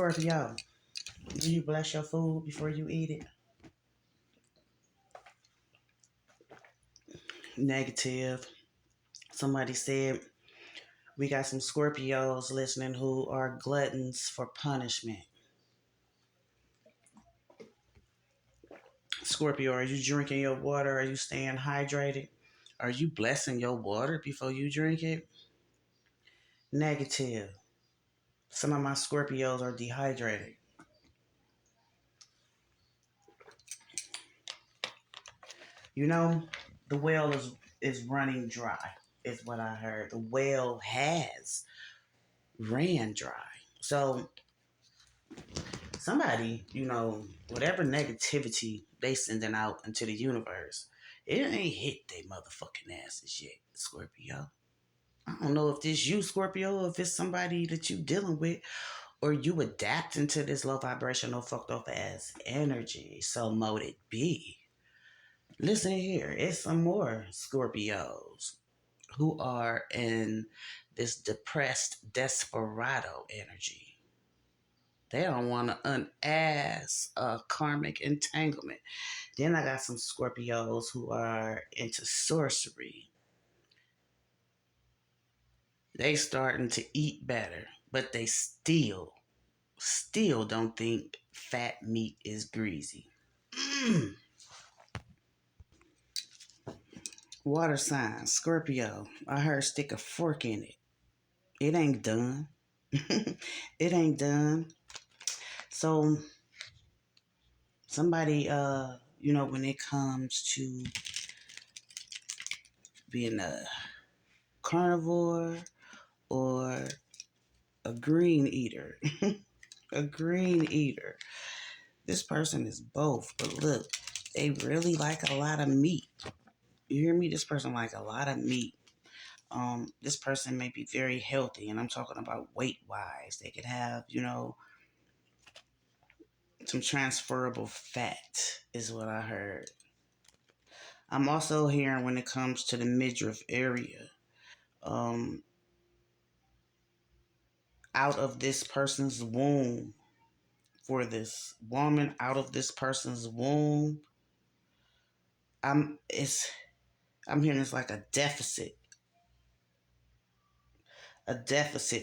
Scorpio, do you bless your food before you eat it? Negative. Somebody said we got some Scorpios listening who are gluttons for punishment. Scorpio, are you drinking your water? Are you staying hydrated? Are you blessing your water before you drink it? Negative. Some of my Scorpios are dehydrated. You know, the well is running dry, is what I heard. The well has ran dry. So somebody, whatever negativity they sending out into the universe, it ain't hit they motherfucking asses yet, Scorpio. I don't know if this you, Scorpio, or if it's somebody that you dealing with, or you adapting to this low vibrational fucked off ass energy. So mote it be. Listen here, it's some more Scorpios who are in this depressed desperado energy. They don't want to unass a karmic entanglement. Then I got some Scorpios who are into sorcery. They starting to eat better, but they still don't think fat meat is greasy. Water sign, Scorpio. I heard stick a fork in it. It ain't done. It ain't done. So somebody, when it comes to being a carnivore or a green eater, a green eater. This person is both, but look, they really like a lot of meat. You hear me? This person like a lot of meat. This person may be very healthy, and I'm talking about weight wise. They could have, some transferable fat, is what I heard. I'm also hearing when it comes to the midriff area, out of this person's womb, for this woman out of this person's womb, I'm hearing it's like a deficit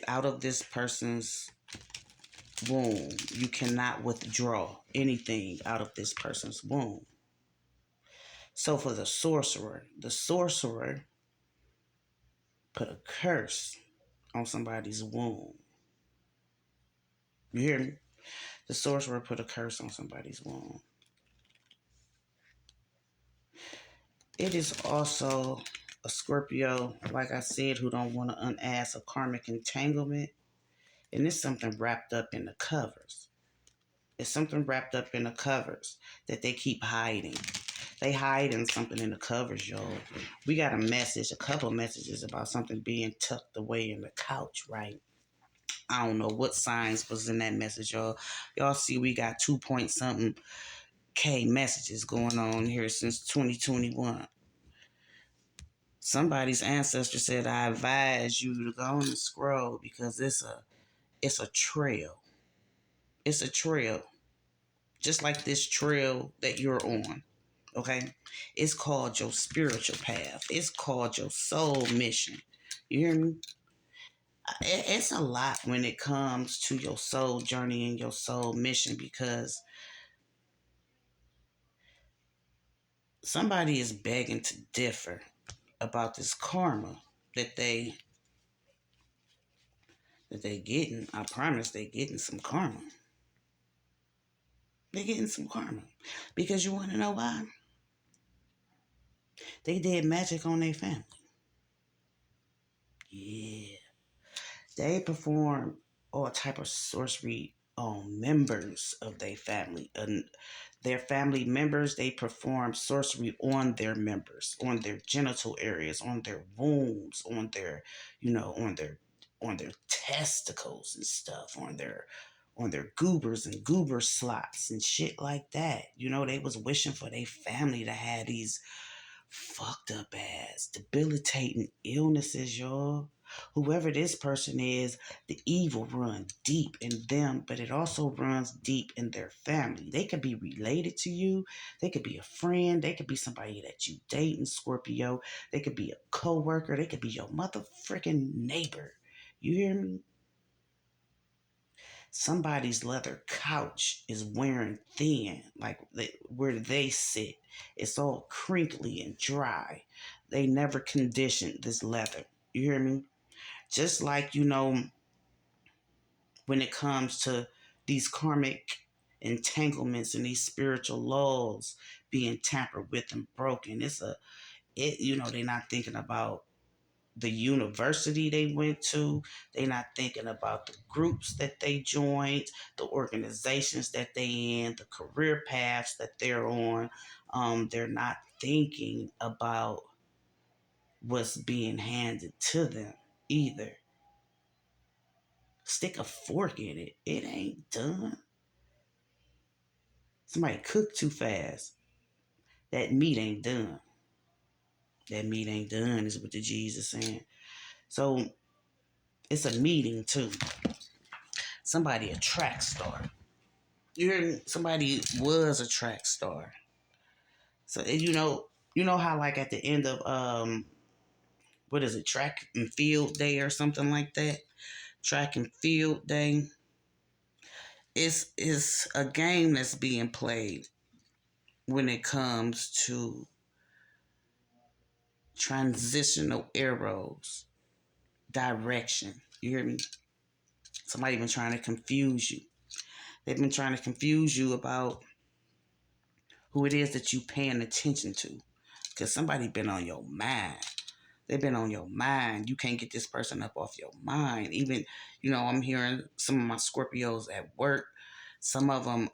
out of this person's womb. You cannot withdraw anything out of this person's womb. So for the sorcerer put a curse on somebody's womb. You hear me? The sorcerer put a curse on somebody's womb. It is also a Scorpio, like I said, who don't want to unass a karmic entanglement. And it's something wrapped up in the covers. It's something wrapped up in the covers that they keep hiding. They hiding something in the covers, y'all. We got a couple messages about something being tucked away in the couch, right? I don't know what signs was in that message, y'all. Y'all see we got 2 point something K messages going on here since 2021. Somebody's ancestor said, I advise you to go on and scroll because it's a trail. It's a trail. Just like this trail that you're on. Okay? It's called your spiritual path. It's called your soul mission. You hear me? It's a lot when it comes to your soul journey and your soul mission because somebody is begging to differ about this karma that they getting. I promise they getting some karma. They're getting some karma. Because you want to know why? They did magic on their family. Yeah. They perform all type of sorcery on members of their family. And their family members, they perform sorcery on their members, on their genital areas, on their wombs, on their, on their testicles and stuff, on their goobers and goober slots and shit like that. They was wishing for their family to have these fucked up ass, debilitating illnesses, y'all. whoever this person is, the evil runs deep in them, but it also runs deep in their family. They could be related to you. They could be a friend. They could be somebody that you dating, Scorpio. They could be a co-worker. They could be your mother freaking neighbor. You hear me? Somebody's leather couch is wearing thin, like where they sit. It's all crinkly and dry. They never conditioned this leather. You hear me? Just like, when it comes to these karmic entanglements and these spiritual laws being tampered with and broken, they're not thinking about the university they went to. They're not thinking about the groups that they joined, the organizations that they in, the career paths that they're on. They're not thinking about what's being handed to them either. Stick a fork in it. It ain't done. Somebody cooked too fast. That meat ain't done. That meat ain't done is what the Jesus saying. So it's a meeting too. Somebody a track star. You hear me? Somebody was a track star. So you know how like at the end of what is it, track and field day or something like that? Track and field day. It's a game that's being played when it comes to transitional arrows, direction. You hear me? Somebody been trying to confuse you. They've been trying to confuse you about who it is that you paying attention to. Because somebody been on your mind. They've been on your mind. You can't get this person up off your mind. Even, I'm hearing some of my Scorpios at work. Some of them,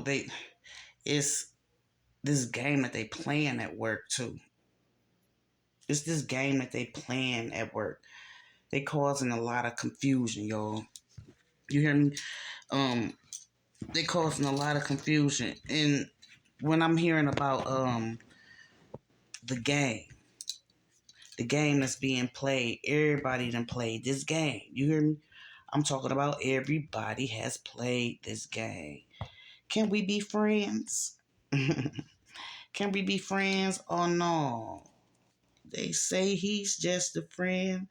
they it's this game that they playing at work too. It's this game that they playing at work. They causing a lot of confusion, y'all. You hear me? They causing a lot of confusion. And when I'm hearing about the game, the game that's being played, everybody done played this game. You hear me? I'm talking about everybody has played this game. Can we be friends? Can we be friends? Oh no. They say he's just a friend.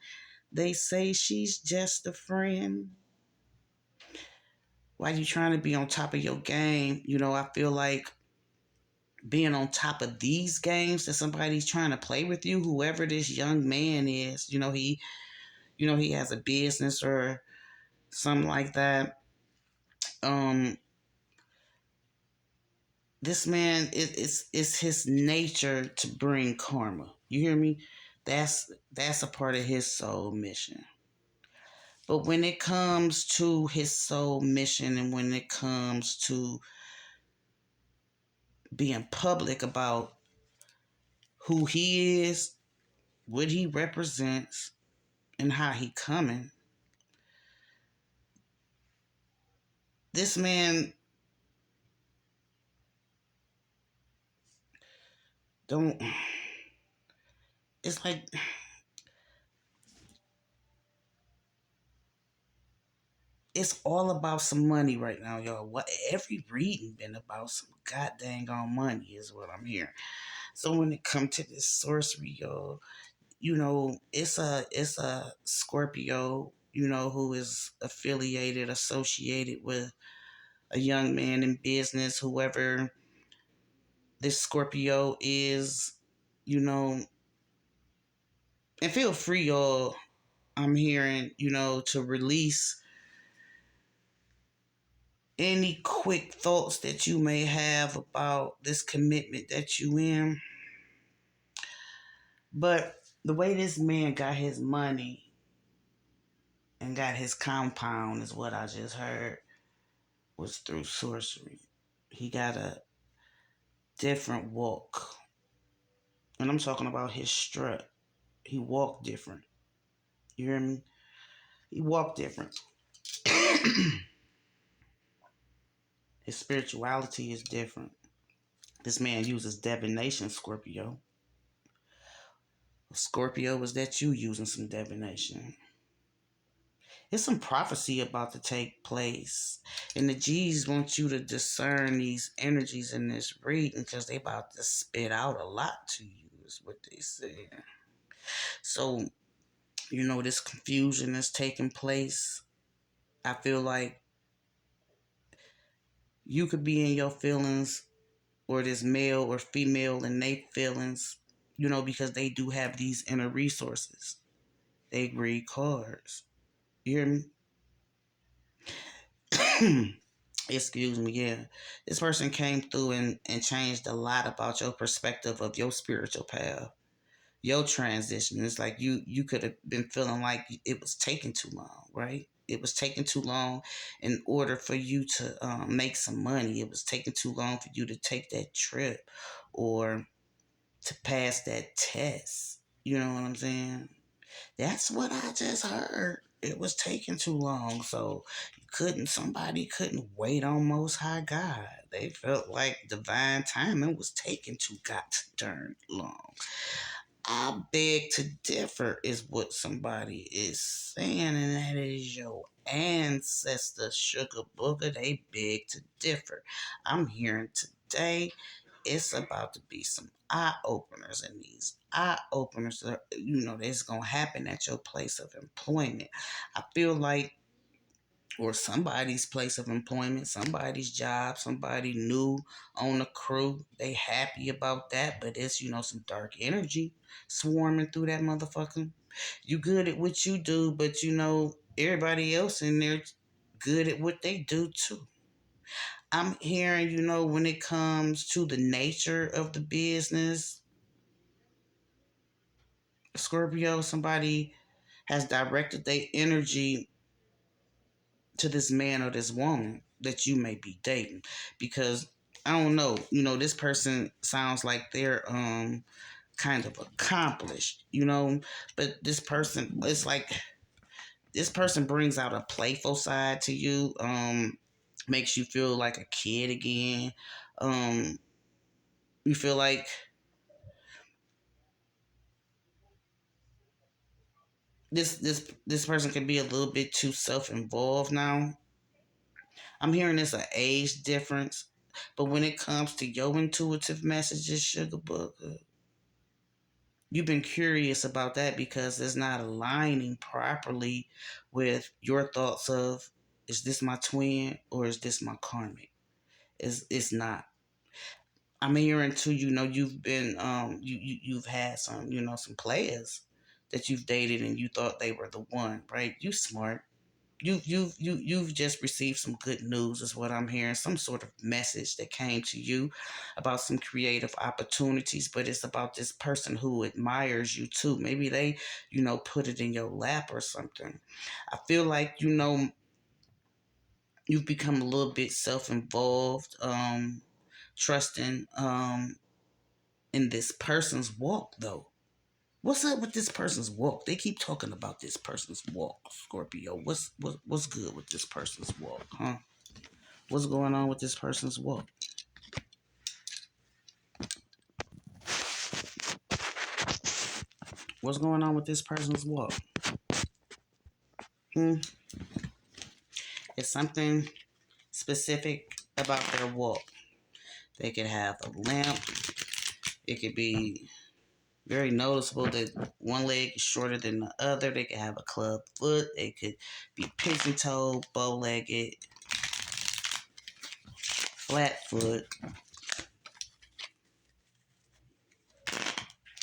They say she's just a friend. Why you trying to be on top of your game? I feel like being on top of these games that somebody's trying to play with you, whoever this young man is, he has a business or something like that. This man, it's his nature to bring karma. You hear me? That's a part of his soul mission. But when it comes to his soul mission and when it comes to being public about who he is, what he represents, and how he coming, this man don't. It's like it's all about some money right now, y'all. What every reading been about some goddamn on money is what I'm hearing. So when it come to this sorcery, y'all, it's a Scorpio, who is associated with a young man in business, whoever this Scorpio is, you know, and feel free, y'all. I'm hearing, to release any quick thoughts that you may have about this commitment that you in. But the way this man got his money and got his compound is what I just heard was through sorcery. He got a different walk. And I'm talking about his strut. He walked different. You hear me? He walked different. His spirituality is different. This man uses divination, Scorpio. Scorpio, is that you using some divination? It's some prophecy about to take place. And the G's want you to discern these energies in this reading because they about to spit out a lot to you, is what they say. So, this confusion that's taking place. I feel like you could be in your feelings, or this male or female in their feelings, because they do have these inner resources. They read cards. You hear me? Excuse me, yeah. This person came through and changed a lot about your perspective of your spiritual path, your transition. It's like you could have been feeling like it was taking too long, right? It was taking too long in order for you to make some money. It was taking too long for you to take that trip or to pass that test. You know what I'm saying? That's what I just heard. It was taking too long, so somebody couldn't wait on Most High God. They felt like divine timing was taking too god darn long. I beg to differ, is what somebody is saying, and that is your ancestor, Sugar Booger. They beg to differ. I'm hearing today it's about to be some eye openers, and these eye openers are, that's gonna happen at your place of employment. I feel like, or somebody's place of employment, somebody's job, somebody new on the crew. They happy about that, but it's some dark energy swarming through that motherfucker. You good at what you do, but everybody else in there good at what they do too. I'm hearing, when it comes to the nature of the business, Scorpio, somebody has directed their energy to this man or this woman that you may be dating. Because I don't know, this person sounds like they're kind of accomplished, but this person, it's like this person brings out a playful side to you, makes you feel like a kid again. You feel like this person can be a little bit too self-involved now. I'm hearing this an age difference, but when it comes to your intuitive messages, Sugar Booger, you've been curious about that because it's not aligning properly with your thoughts of, is this my twin or is this my karmic? It's not. I'm hearing too, you've been you've had some, some players that you've dated and you thought they were the one, right? You smart. You've just received some good news, is what I'm hearing. Some sort of message that came to you about some creative opportunities, but it's about this person who admires you too. Maybe they, put it in your lap or something. I feel like, you've become a little bit self-involved, trusting in this person's walk though. What's up with this person's walk? They keep talking about this person's walk, Scorpio. What's good with this person's walk, huh? What's going on with this person's walk? What's going on with this person's walk? Hmm? It's something specific about their walk. They could have a limp. It could be very noticeable that one leg is shorter than the other. They could have a club foot. They could be pigeon-toed, bow-legged, flat foot.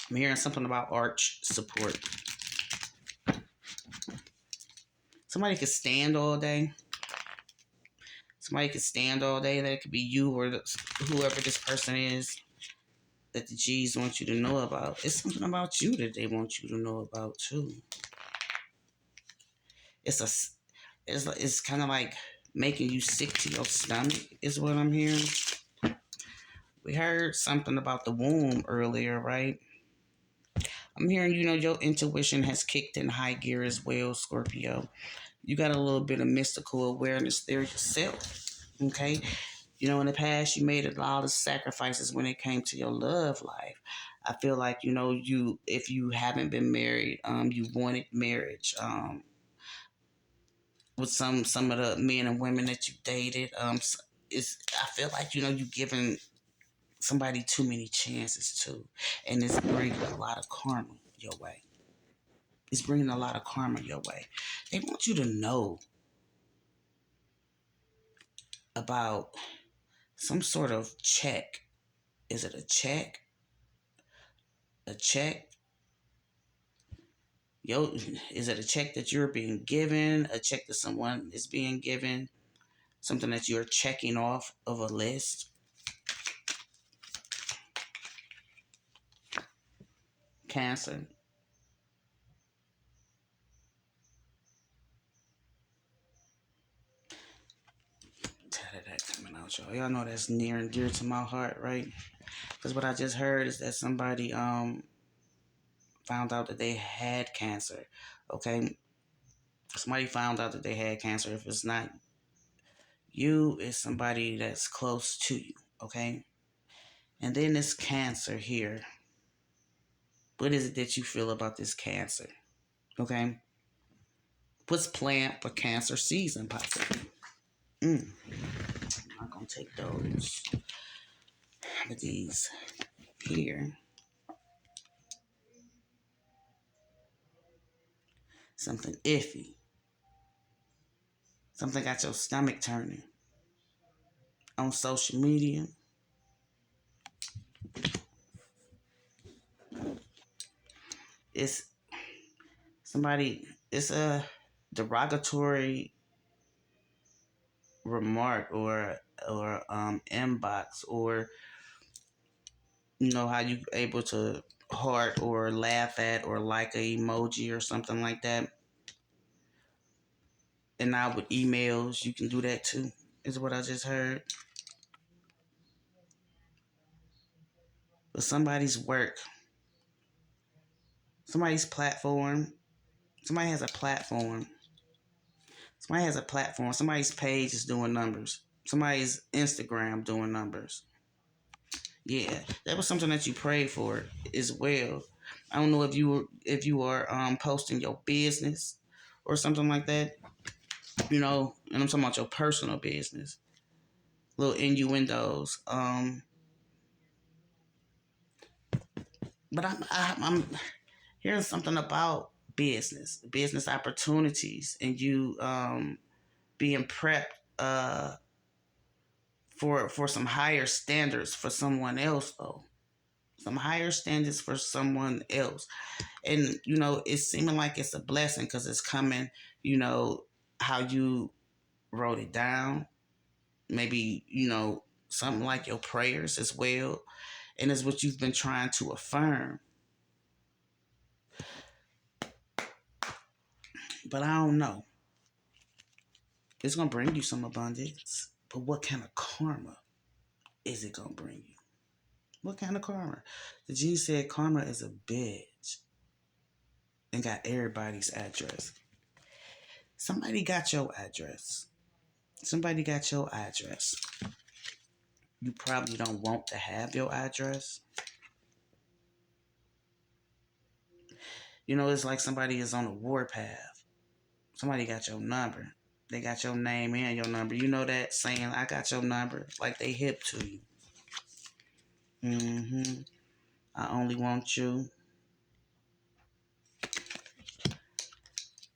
I'm hearing something about arch support. Somebody could stand all day. Somebody could stand all day. That could be you or whoever this person is that the G's want you to know about. It's something about you that they want you to know about too. It's kind of like making you sick to your stomach, is what I'm hearing. We heard something about the womb earlier, right? I'm hearing, your intuition has kicked in high gear as well, Scorpio. You got a little bit of mystical awareness there yourself, okay? In the past, you made a lot of sacrifices when it came to your love life. I feel like, you if you haven't been married, you wanted marriage. With some of the men and women that you dated, it's I feel like you giving somebody too many chances too, and it's bringing a lot of karma your way. It's bringing a lot of karma your way. They want you to know about some sort of check. Is it a check? A check? Yo, is it a check that you're being given? A check that someone is being given? Something that you're checking off of a list? Cancer. Tired of that coming out, y'all. Y'all know that's near and dear to my heart, right? Because what I just heard is that somebody found out that they had cancer. Okay, somebody found out that they had cancer. If it's not you, it's somebody that's close to you. Okay, and then this cancer here. What is it that you feel about this cancer? Okay, what's planned for cancer season, possibly? I'm not gonna take those. But these here, something iffy. Something got your stomach turning on social media. It's somebody. It's a derogatory remark or inbox or how you able to heart or laugh at or like a emoji or something like that. And now with emails, you can do that too. Is what I just heard. But somebody's work, somebody's platform, somebody has a platform. Somebody has a platform. Somebody's page is doing numbers. Somebody's Instagram doing numbers. Yeah, that was something that you prayed for as well. I don't know if you are posting your business or something like that. And I'm talking about your personal business. Little innuendos. But I'm hearing something about business opportunities, and you being prepped for some higher standards for someone else though. Some higher standards for someone else. And it's seeming like it's a blessing because it's coming, you know, how you wrote it down. Maybe, something like your prayers as well. And it's what you've been trying to affirm. But I don't know. It's gonna bring you some abundance. But what kind of karma is it gonna bring you? What kind of karma? The G said karma is a bitch and got everybody's address. Somebody got your address. Somebody got your address. You probably don't want to have your address. It's like somebody is on a warpath. Somebody got your number. They got your name and your number. You know that saying, I got your number, like they hip to you. I only want you.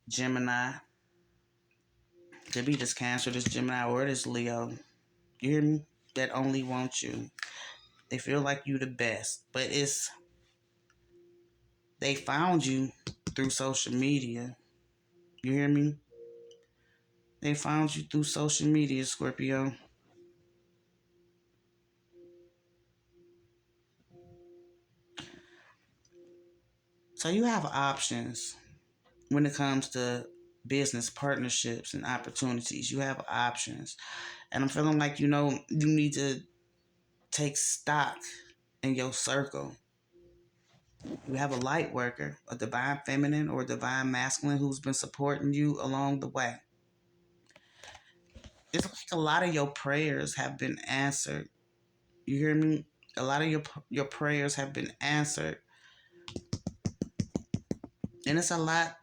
Gemini. Could be this Cancer, this Gemini, or this Leo. You hear me? That only want you. They feel like you the best. But they found you through social media. You hear me? They found you through social media, Scorpio. So you have options when it comes to business partnerships and opportunities. You have options. And I'm feeling like, you need to take stock in your circle. You have a light worker, a divine feminine or a divine masculine who's been supporting you along the way. It's like a lot of your prayers have been answered. You hear me? A lot of your prayers have been answered, and it's a lot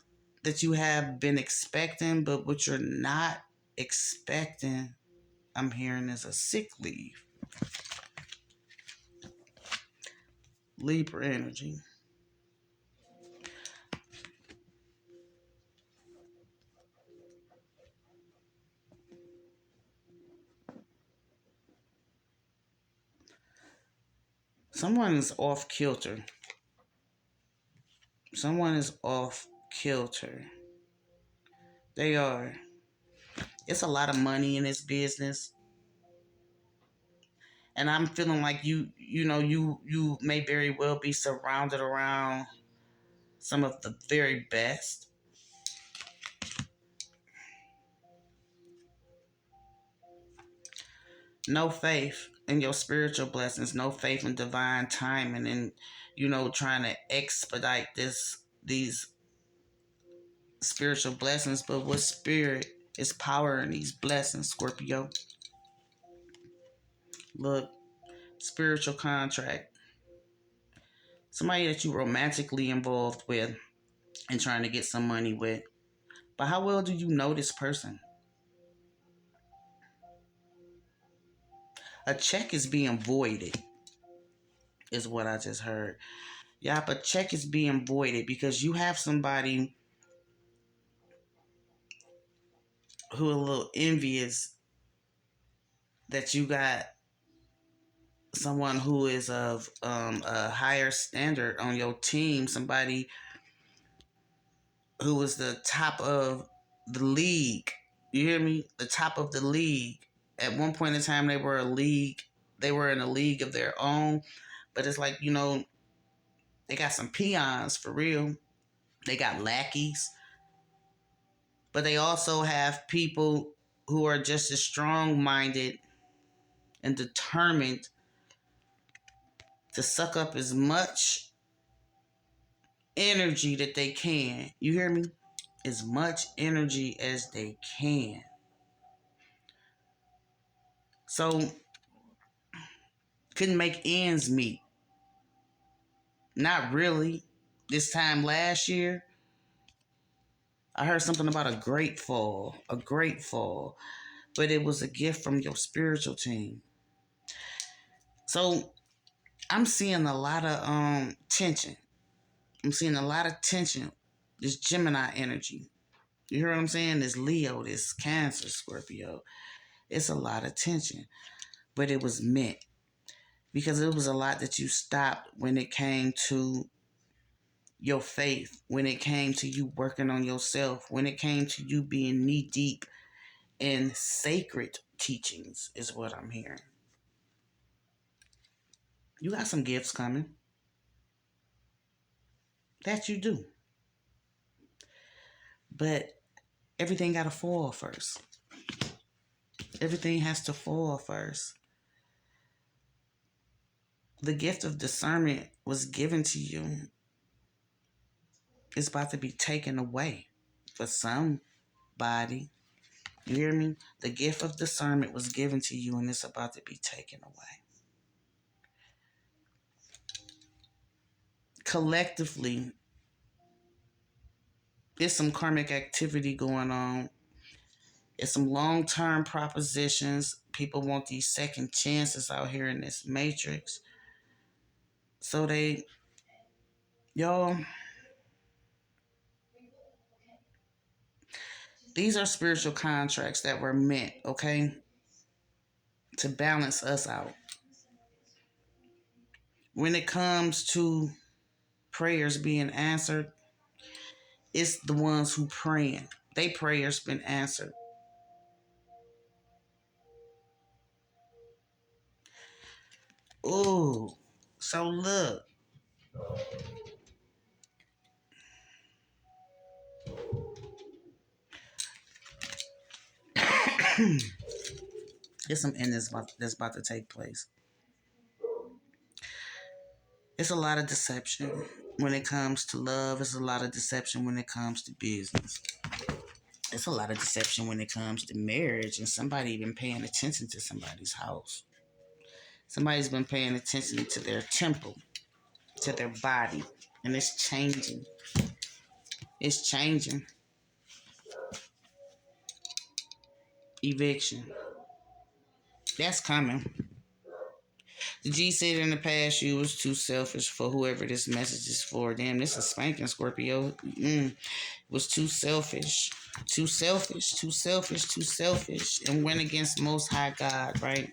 that you have been expecting, but what you're not expecting, I'm hearing, is a sick leave. Libra energy. Someone is off kilter. Someone is off kilter. They are. It's a lot of money in this business. And I'm feeling like you may very well be surrounded around some of the very best. No faith in your spiritual blessings, no faith in divine timing, and trying to expedite these spiritual blessings. But what spirit is powering these blessings, Scorpio? Look, spiritual contract. Somebody that you romantically involved with and trying to get some money with. But how well do you know this person? A check is being voided, is what I just heard. Yeah, but check is being voided because you have somebody who a little envious that you got someone who is of a higher standard on your team, somebody who was the top of the league. You hear me? The top of the league. At one point in time, they were a league. They were in a league of their own. But it's like, they got some peons for real. They got lackeys. But they also have people who are just as strong minded and determined to suck up as much energy that they can. You hear me? As much energy as they can. So, couldn't make ends meet. Not really. This time last year, I heard something about a great fall. A great fall. But it was a gift from your spiritual team. So, I'm seeing a lot of tension. I'm seeing a lot of tension. This Gemini energy. You hear what I'm saying? This Leo, this Cancer, Scorpio. It's a lot of tension. But it was meant. Because it was a lot that you stopped when it came to your faith, when it came to you working on yourself, when it came to you being knee deep in sacred teachings, is what I'm hearing. You got some gifts coming. That you do. But everything got to fall first. Everything has to fall first. The gift of discernment was given to you. It's about to be taken away for somebody. You hear me? The gift of discernment was given to you and it's about to be taken away. Collectively, there's some karmic activity going on. It's some long-term propositions. People want these second chances out here in this matrix. So y'all, these are spiritual contracts that were meant, okay, to balance us out. When it comes to prayers being answered, it's the ones who praying. They prayers been answered. Ooh, so look. There's some endings that's about to take place. It's a lot of deception when it comes to love. It's a lot of deception when it comes to business. It's a lot of deception when it comes to marriage, and somebody been paying attention to somebody's house. Somebody's been paying attention to their temple, to their body, and it's changing. It's changing. Eviction. That's coming. The G said in the past you was too selfish for whoever this message is for. Damn, this is spanking, Scorpio. Was too selfish. Too selfish, too selfish, too selfish. And went against Most High God, right?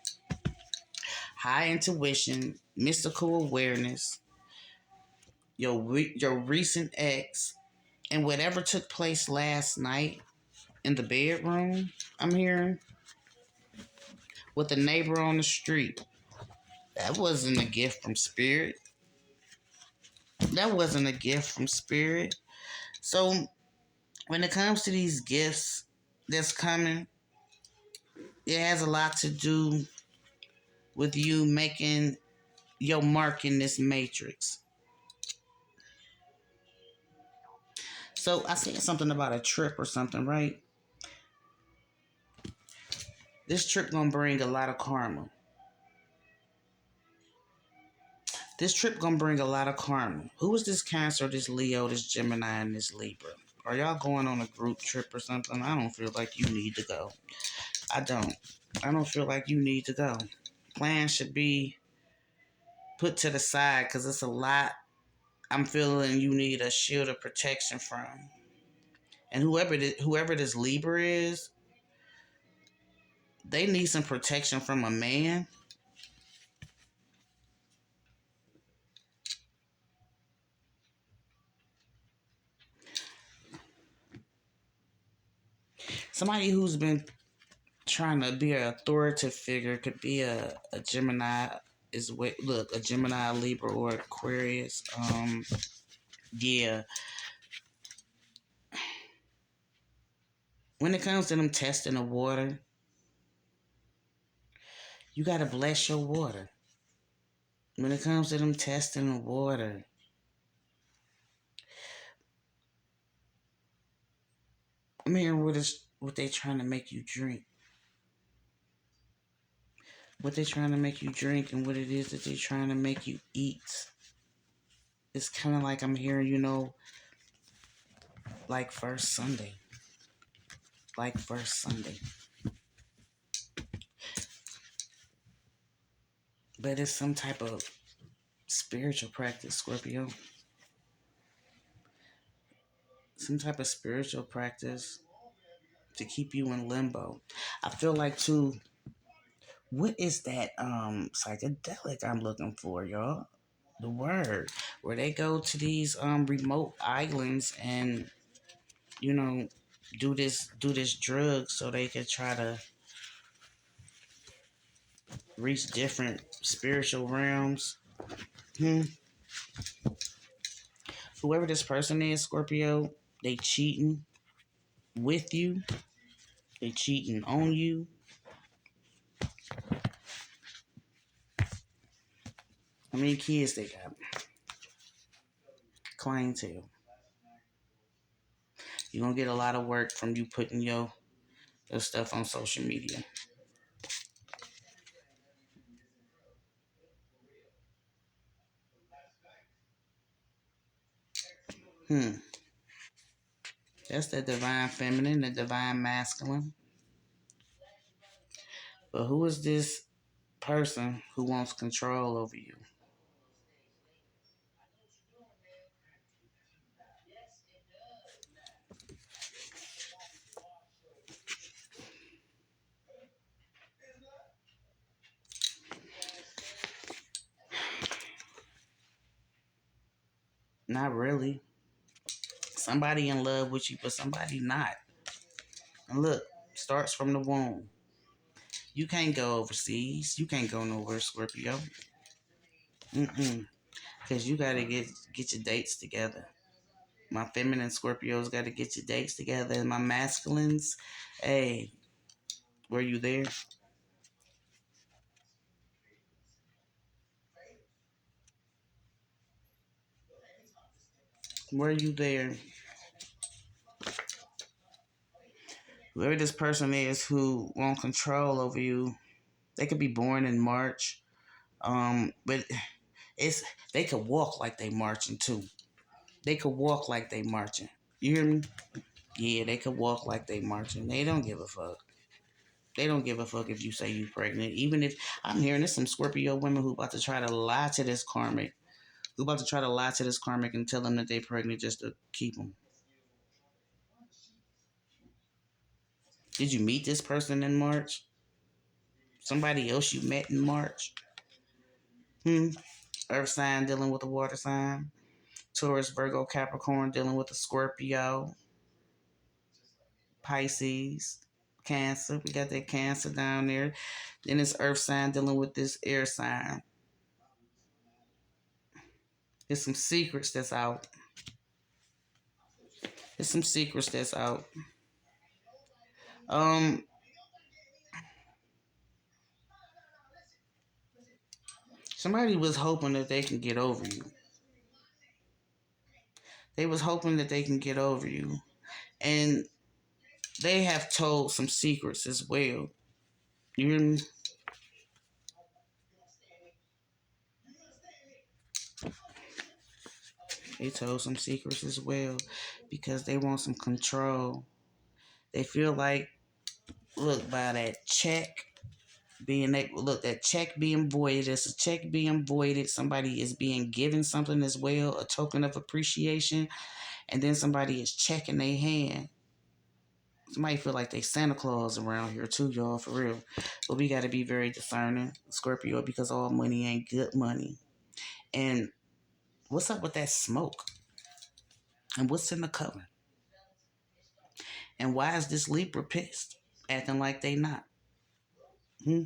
High intuition, mystical awareness, your recent ex, and whatever took place last night in the bedroom, I'm hearing, with the neighbor on the street. That wasn't a gift from spirit. That wasn't a gift from spirit. So when it comes to these gifts that's coming, it has a lot to do with you making your mark in this matrix. So I said something about a trip or something, right? This trip gonna bring a lot of karma. This trip gonna bring a lot of karma. Who is this Cancer, this Leo, this Gemini, and this Libra? Are y'all going on a group trip or something? I don't feel like you need to go. I don't. I don't feel like you need to go. Plans should be put to the side because it's a lot I'm feeling you need a shield of protection from. And whoever this Libra is, they need some protection from a man. Somebody who's been trying to be an authoritative figure could be a Gemini look, a Gemini, Libra, or Aquarius. Yeah. When it comes to them testing the water, you gotta bless your water. When it comes to them testing the water, I'm hearing what they trying to make you drink. What they trying to make you drink and what it is that they trying to make you eat. It's kind of like I'm hearing, like first Sunday. Like first Sunday. But it's some type of spiritual practice, Scorpio. Some type of spiritual practice to keep you in limbo. I feel like too, what is that psychedelic I'm looking for, y'all? The word. Where they go to these remote islands and, you know, do this drug so they can try to reach different spiritual realms. Hmm. Whoever this person is, Scorpio, they cheating with you. They cheating on you. How many kids they got? Clientele. You're gonna get a lot of work from you putting your stuff on social media. Hmm. That's the divine feminine, the divine masculine. But who is this person who wants control over you? Not really. Somebody in love with you, but somebody not. And look, starts from the womb. You can't go overseas. You can't go nowhere, Scorpio. Mm-mm. Because you gotta get your dates together. My feminine Scorpios gotta get your dates together. And my masculines, hey, were you there? Were you there? Whoever this person is who want control over you, they could be born in March. But it's they could walk like they marching too. They could walk like they marching. You hear me? Yeah, they could walk like they marching. They don't give a fuck. They don't give a fuck if you say you pregnant. Even if I'm hearing there's some Scorpio women who about to try to lie to this karmic. Who about to try to lie to this karmic and tell them that they pregnant just to keep them. Did you meet this person in March? Somebody else you met in March? Hmm. Earth sign dealing with a water sign. Taurus, Virgo, Capricorn dealing with a Scorpio. Pisces, Cancer. We got that Cancer down there. Then it's Earth sign dealing with this air sign. There's some secrets that's out. There's some secrets that's out. Um, Somebody was hoping that they can get over you. They was hoping that they can get over you, and they have told some secrets as well. You hear me? They told some secrets as well because they want some control. They feel like, look, by that check being able, look, that check being voided, it's a check being voided. Somebody is being given something as well, a token of appreciation, and then somebody is checking their hand. Somebody feel like they Santa Claus around here too, y'all, for real. But we got to be very discerning, Scorpio, because all money ain't good money. And what's up with that smoke? And what's in the cover? And why is this Libra pissed, acting like they not? Hmm?